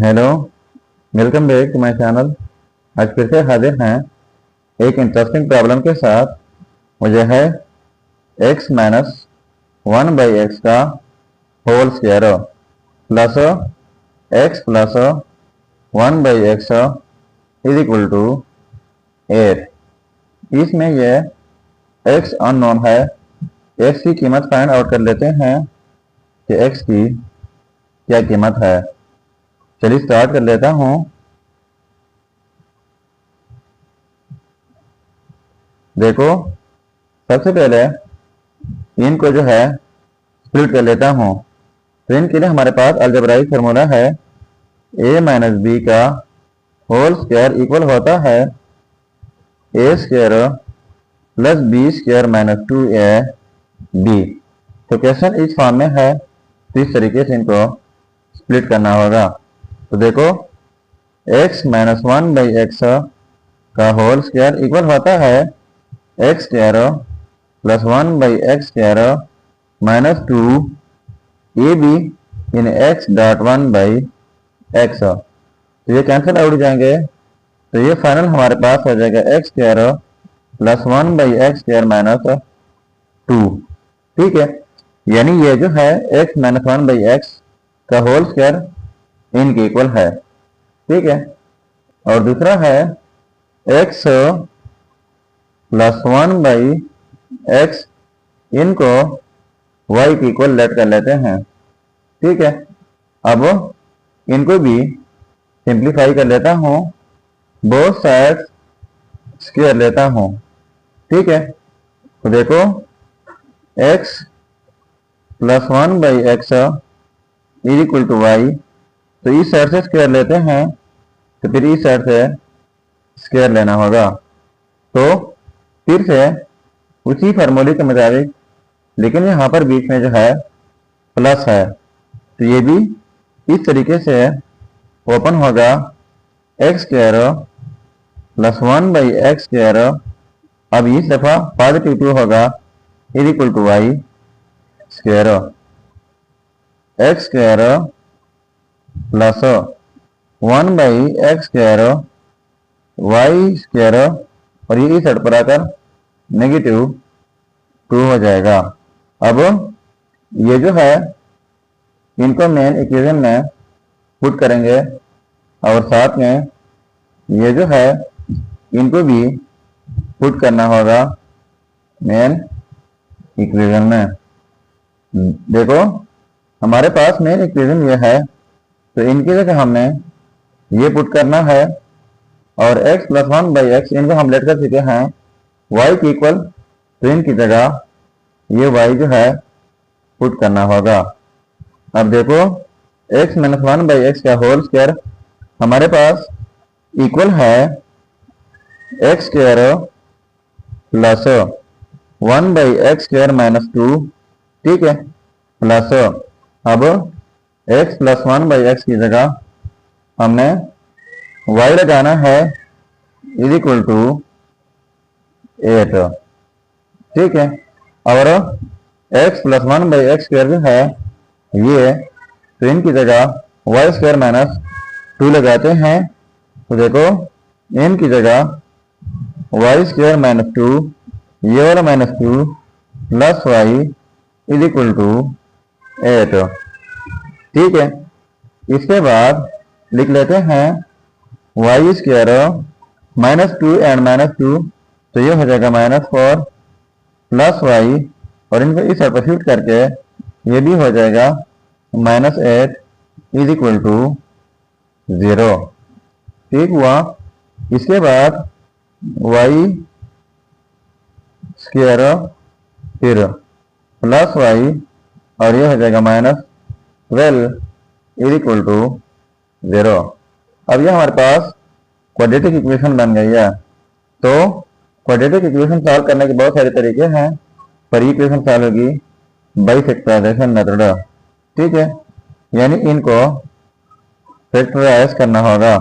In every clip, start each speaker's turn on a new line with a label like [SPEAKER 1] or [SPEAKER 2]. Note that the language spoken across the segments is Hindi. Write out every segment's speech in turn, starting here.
[SPEAKER 1] Hello, welcome back to my channel. आज फिर से हाजिर हैं एक इंटरेस्टिंग प्रॉब्लम के साथ। मुझे है x माइनस 1/x का whole square plus x plus 1/x is equal to 8। इसमें यह x अननोन है। x की कीमत फाइंड आउट कर लेते हैं कि x की क्या कीमत है। चलिए स्टार्ट कर लेता हूँ। देखो, सबसे पहले इनको जो है स्प्लिट कर लेता हूँ। तो इनके लिए हमारे पास अलजेब्राइक फार्मूला है a माइनस बी का होल स्क्वायर इक्वल होता है a square plus B square minus 2ab। तो क्वेश्चन इस फॉर्म में है, तो इस तरीके से इनको स्प्लिट करना होगा। तो देखो, x माइनस 1/x का होल स्क्वायर इक्वल होता है x square plus 1/x square minus 2ab इन x डॉट 1/x। तो ये कैंसिल आउट हो जाएंगे। तो ये फाइनल हमारे पास हो जाएगा x square plus 1/x square minus 2। ठीक है, यानी ये जो है x माइनस 1/x का होल स्क्वायर इनके इक्वल है। ठीक है, और दूसरा है x प्लस 1/x, इनको y के इक्वल लेट कर लेते हैं। ठीक है, अब इनको भी सिंप्लीफाई कर लेता हूँ, बोथ साइड्स स्क्वायर लेता हूँ। ठीक है, तो देखो x plus 1/x is equal to y। तो इस साइड से स्क्वायर लेते हैं, तो फिर इस साइड से स्क्वायर लेना होगा। तो फिर से उसी फार्मूले के मुताबिक, लेकिन यहाँ पर बीच में जो है प्लस है, तो ये भी इस तरीके से ओपन होगा x square plus 1/x square. अब इस दफा पॉजिटिव 2 होगा is equal to y square. x square plus 1/x square y square, और ये इस साइड पर आकर नेगेटिव 2 हो जाएगा। अब ये जो है इनको मेन इक्वेशन में पुट करेंगे, और साथ में ये जो है इनको भी पुट करना होगा मेन इक्वेशन में। देखो, हमारे पास मेन इक्वेशन ये है, तो इनकी जगह हमने ये पुट करना है, और x प्लस 1/x इनको हम लेट कर चुके हैं y की इक्वल, तो इनकी जगह ये y जो है पुट करना होगा। अब देखो, x माइनस 1/x का होल स्क्वायर हमारे पास इक्वल है x square plus 1/x square minus 2। ठीक है, प्लस अब x प्लस 1/x की जगह हमने y लगाना है इज इक्वल टू 8। ठीक है, और x प्लस 1/x स्क्वायर जो है ये, तो इनकी जगह y स्क्वायर माइनस 2 लगाते हैं। तो देखो, इनकी जगह y स्क्वायर माइनस 2, ये वाला minus 2 plus y is equal to 8। ठीक है, इसके बाद लिख लेते हैं y square minus 2 and minus 2, तो ये हो जाएगा माइनस 4 प्लस y, और इनको इस साइड पर शिफ्ट करके ये भी हो जाएगा माइनस 8 इज इक्वल टू 0। ठीक हुआ। इसके बाद y स्क्वायर फिर प्लस y, और ये हो जाएगा माइनस 12 इज इक्वल टू 0। अब ये हमारे पास क्वाड्रेटिक इक्वेशन बन गई है। तो क्वाड्रेटिक इक्वेशन सॉल्व करने के बहुत सारे तरीके हैं, पर इक्वेशन सॉल्व होगी बाई फैक्टराइजेशन मेथड। ठीक है, यानी इनको फैक्टराइज करना होगा।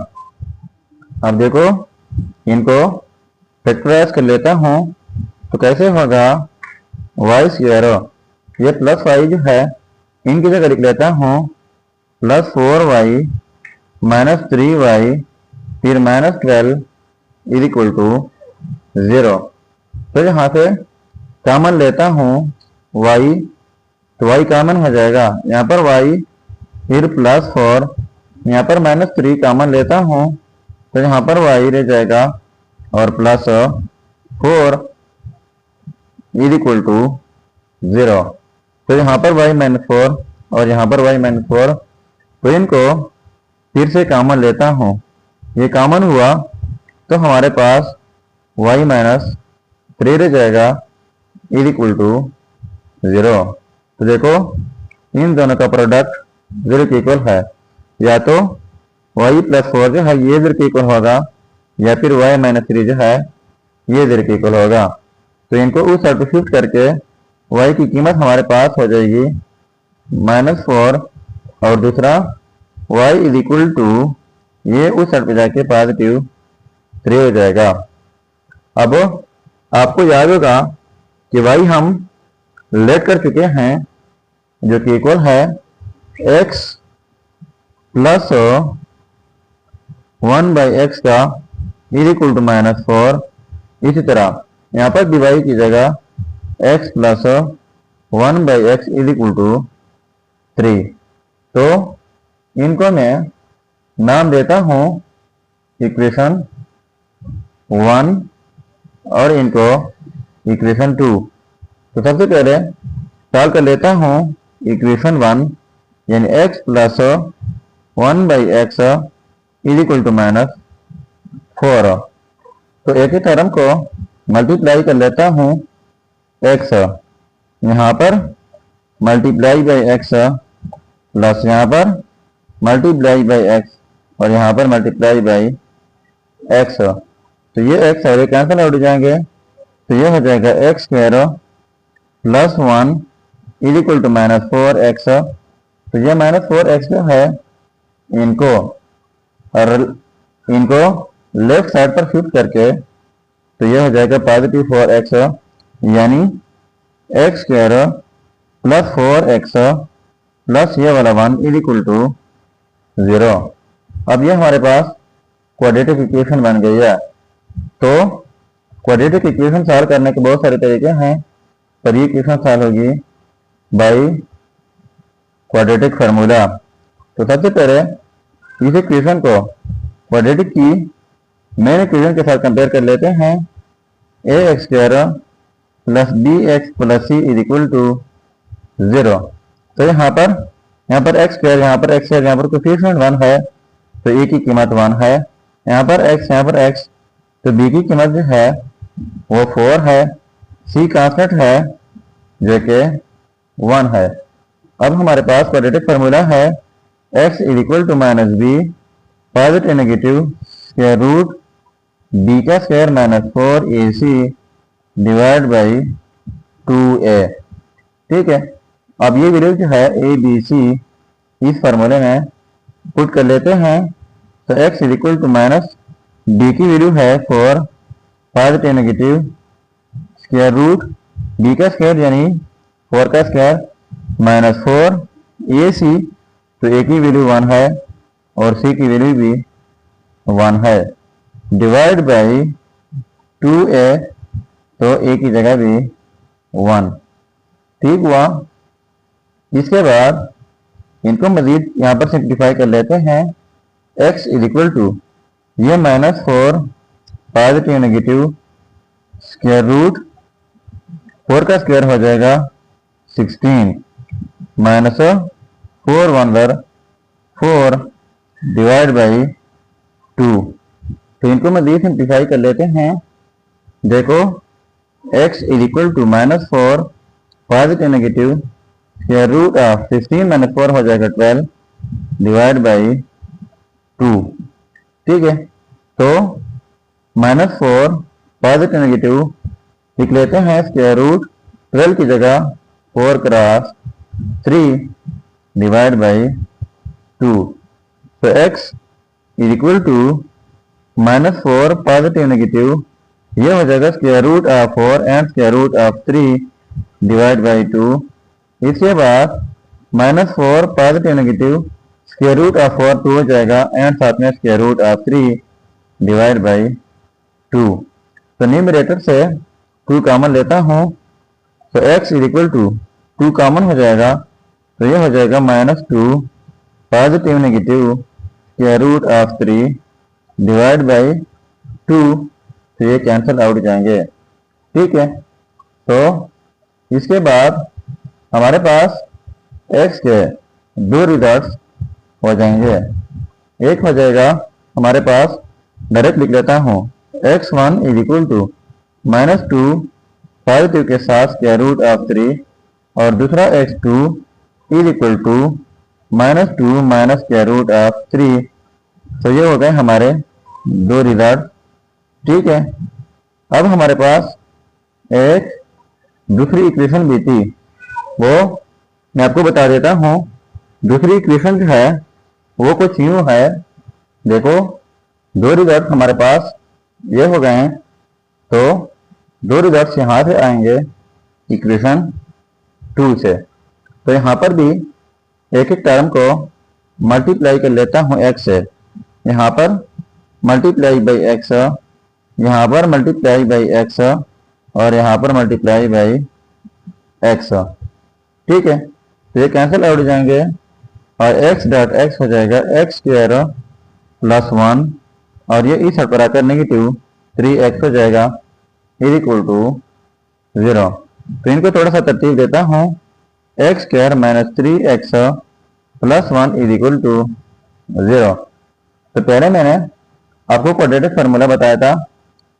[SPEAKER 1] अब देखो, इनको फैक्टराइज कर लेता हूँ, तो कैसे होगा y स्क्वायर, ये प्लस y जो है इनकी जगह लिख लेता हूँ प्लस 4y -3y फिर -12 इज इक्वल टू 0। तो यहाँ से कॉमन लेता हूँ y, तो y कॉमन हो जाएगा, यहाँ पर y फिर +4, यहाँ पर -3 कॉमन लेता हूँ तो यहाँ पर y रह जाएगा और +4 इज इक्वल टू 0। तो यहाँ पर y -4 और यहाँ पर y -4, तो इनको फिर से कॉमन लेता हूँ, ये कॉमन हुआ तो हमारे पास y -3 रह जाएगा इज इक्वल टू 0। तो देखो इन दोनों का प्रोडक्ट 0 के इक्वल है, या तो y +4 जो है ये 0 के इक्वल होगा या फिर y -3 जो है ये 0 के इक्वल होगा। तो इनको उस साइड पर शिफ्ट करके y की कीमत हमारे पास हो जाएगी -4 और दूसरा y इज इक्वल टू ये उस साइड पे जाके +3 हो जाएगा। अब आपको याद होगा कि y हम लेट कर चुके हैं जो कि इक्वल है x + 1/x का इज इक्वल टू -4। इसी तरह यहाँ पर डिवाइड की जगह x + 1/x is equal to 3। तो इनको मैं नाम देता हूँ इक्वेशन 1 और इनको इक्वेशन 2। तो सबसे पहले सॉल्व कर लेता हूँ इक्वेशन 1, यानी x + 1/x is equal to -4। तो एक ही टर्म को मल्टीप्लाई कर लेता हूँ x, यहाँ पर मल्टीप्लाई बाई x प्लस यहाँ पर मल्टीप्लाई बाई x और यहाँ पर मल्टीप्लाई बाई x। तो ये x और ये कैंसिल आउट हो जाएंगे, तो ये हो जाएगा x² + 1 is equal to -4x। तो ये -4x जो है इनको लेफ्ट साइड पर शिफ्ट करके तो ये हो जाएगा +4x, यानी x² + 4x प्लस ये वाला 1 इज इक्वल टू 0। अब ये हमारे पास क्वाड्रेटिक इक्वेशन बन गई है। तो क्वाड्रेटिक इक्वेशन सॉल्व करने के बहुत सारे तरीके हैं, पर ये इक्वेशन सॉल्व होगी बाई क्वाड्रेटिक फार्मूला। तो सबसे पहले इस इक्वेशन को क्वाड्रेटिक की मेन इक्वेशन के साथ कंपेयर कर लेते हैं। ax² + bx + c is equal to 0। तो यहाँ पर x², यहाँ पर x², यहाँ पर कोएफिशिएंट 1 है तो a की कीमत 1 है, यहाँ पर x, तो b की कीमत जो है वो 4 है, c कांस्टेंट है जो कि 1 है। अब हमारे पास क्वाड्रेटिक फार्मूला है x is equal to -b positive negative square root b² - 4ac divide by 2a। ठीक है, अब ये वैल्यू जो है a b c इस फार्मूले में पुट कर लेते हैं। तो x is equal to b की वैल्यू है 4 positive negative square root b² यानी 4² -4 ac, तो a की वैल्यू 1 है और c की वैल्यू भी 1 है, डिवाइड बाई 2a, तो a की जगह भी 1। ठीक हुआ। इसके बाद इनको मजीद यहाँ पर सिंप्लीफाई कर लेते हैं। x इज इक्वल टू ये -4 पॉजिटिव नेगेटिव स्क्वायर रूट 4² हो जाएगा 16 -4 1 4 डिवाइड बाई 2। तो इनको मजीद सिंप्लीफाई कर लेते हैं। देखो x is equal to -4 positive negative square root of 16 - 4 हो जाएगा 12 डिवाइड बाई 2। ठीक है, तो -4 पॉजिटिव नेगेटिव लिख लेते हैं स्क्वायर रूट 12 की जगह 4 क्रॉस 3 डिवाइड बाई 2। तो x is equal to -4 positive negative ये हो जाएगा square root of 4 and square root of 3 divide by 2। इसके बाद -4 positive negative square root of 4 2 हो जाएगा एंड साथ में square root of 3 divide by 2। तो न्यूमरेटर से 2 कॉमन लेता हूँ तो x is equal to 2 common हो जाएगा तो ये हो जाएगा -2 positive negative square root of 3 divide by 2। तो ये कैंसिल आउट जाएंगे, ठीक है। तो इसके बाद हमारे पास x के दो रिजल्ट्स हो जाएंगे। एक हो जाएगा हमारे पास, डायरेक्ट लिख लेता हूँ, x1 is equal to -2 positive के साथ स्क्वायर रूट ऑफ 3 और दूसरा x2 is equal to -2 minus square root of 3। तो ये हो गए हमारे दो रिजल्ट, ठीक है। अब हमारे पास एक दूसरी इक्वेशन भी थी, वो मैं आपको बता देता हूँ। दूसरी इक्वेशन जो है वो कुछ यूं है, देखो दो रिजल्ट हमारे पास ये हो गए हैं, तो दो रिजल्ट यहाँ से आएंगे इक्वेशन 2 से। तो यहाँ पर भी एक एक टर्म को मल्टीप्लाई कर लेता हूँ x से, यहाँ पर मल्टीप्लाई बाई x, यहाँ पर मल्टीप्लाई बाई x और यहाँ पर मल्टीप्लाई बाई x, ठीक है। तो ये कैंसिल आउट हो जाएंगे और x डॉट x हो जाएगा x स्क्वायर प्लस 1 और ये इस साइड पर आकर नेगेटिव 3x हो जाएगा इज इक्वल टू 0। तो इनको थोड़ा सा तरतीब देता हूँ, x square minus 3x plus 1 is equal to 0। तो पहले मैंने आपको क्वाड्रेटिक फार्मूला बताया था।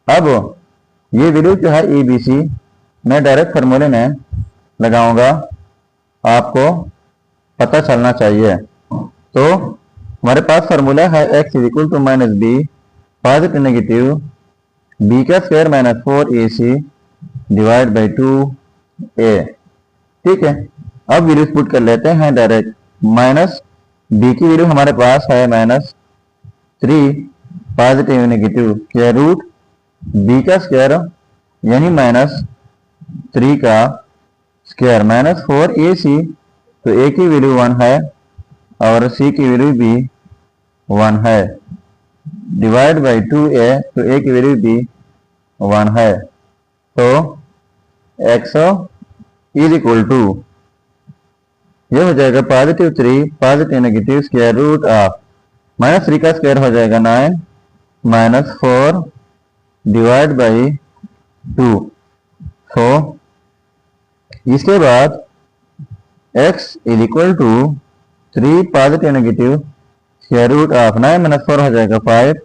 [SPEAKER 1] अब ये वैल्यू जो है ABC मैं डायरेक्ट फार्मूले में लगाऊंगा, आपको पता चलना चाहिए। तो हमारे पास फार्मूला है x is equal to minus B positive negative b का square minus 4ac divide by 2a, ठीक है। अब वैल्यूज पुट कर लेते हैं डायरेक्ट। माइनस b की वैल्यू हमारे पास है -3 positive negative square root b का स्क्वायर यानी -3 का स्क्वायर माइनस 4ac, तो a की वैल्यू 1 है और c की वैल्यू भी 1 है डिवाइड बाई 2a, तो a की वैल्यू भी 1 है। तो x इज इक्वल टू ये हो जाएगा +3 positive negative square root of -3 का स्क्वायर हो जाएगा 9 माइनस 4 डिवाइड बाई 2। तो इसके बाद x is equal to 3 positive negative square root of 9 minus 4 हो जाएगा 5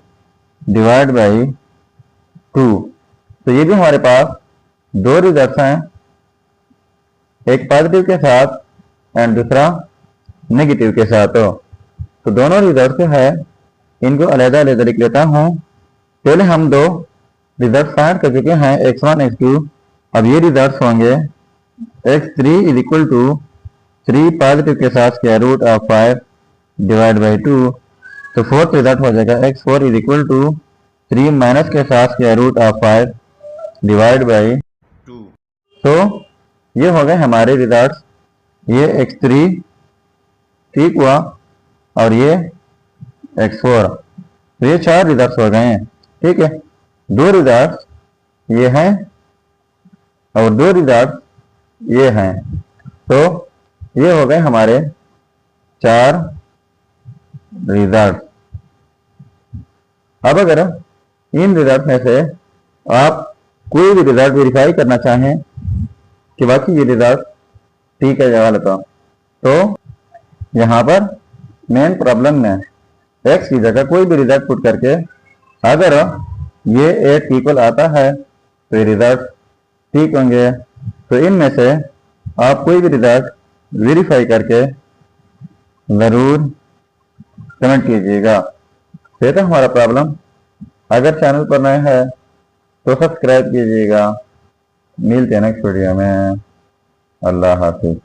[SPEAKER 1] डिवाइड बाई 2। तो ये भी हमारे पास दो रिजल्ट हैं, एक पॉजिटिव के साथ एंड दूसरा नेगेटिव के साथ। तो दोनों रिजल्ट जो है इनको अलग अलग लिख लेता हूँ। पहले हम दो रिजल्ट फाइंड कर चुके हैं, x1 x2। अब ये रिजल्ट होंगे x3 is equal to 3 positive के साथ square root of 5 divide by 2। तो फोर्थ रिजल्ट हो जाएगा x4 is equal to 3 minus के साथ square root of 5 divide by 2। तो ये हो गए हमारे रिजल्ट। ये x3 ठीक हुआ और ये x4, तो ये 4 रिजल्ट हो गए हैं, ठीक है। दो रिजल्ट ये हैं और दो रिजल्ट ये हैं, तो ये हो गए हमारे 4 रिजल्ट। अब अगर इन रिजल्ट में से आप कोई भी रिजल्ट वेरीफाई करना चाहें कि बाकी ये रिजल्ट ठीक है या गलत, तो यहाँ पर मेन प्रॉब्लम में x की जगह कोई भी रिजल्ट पुट करके अगर ये 8 इक्वल आता है तो ये रिजल्ट ठीक होंगे। तो इनमें से आप कोई भी रिजल्ट वेरीफाई करके ज़रूर कमेंट कीजिएगा। ये था हमारा प्रॉब्लम। अगर चैनल पर नए हैं तो सब्सक्राइब कीजिएगा। मिलते हैं नेक्स्ट वीडियो में। अल्लाह हाफिज़।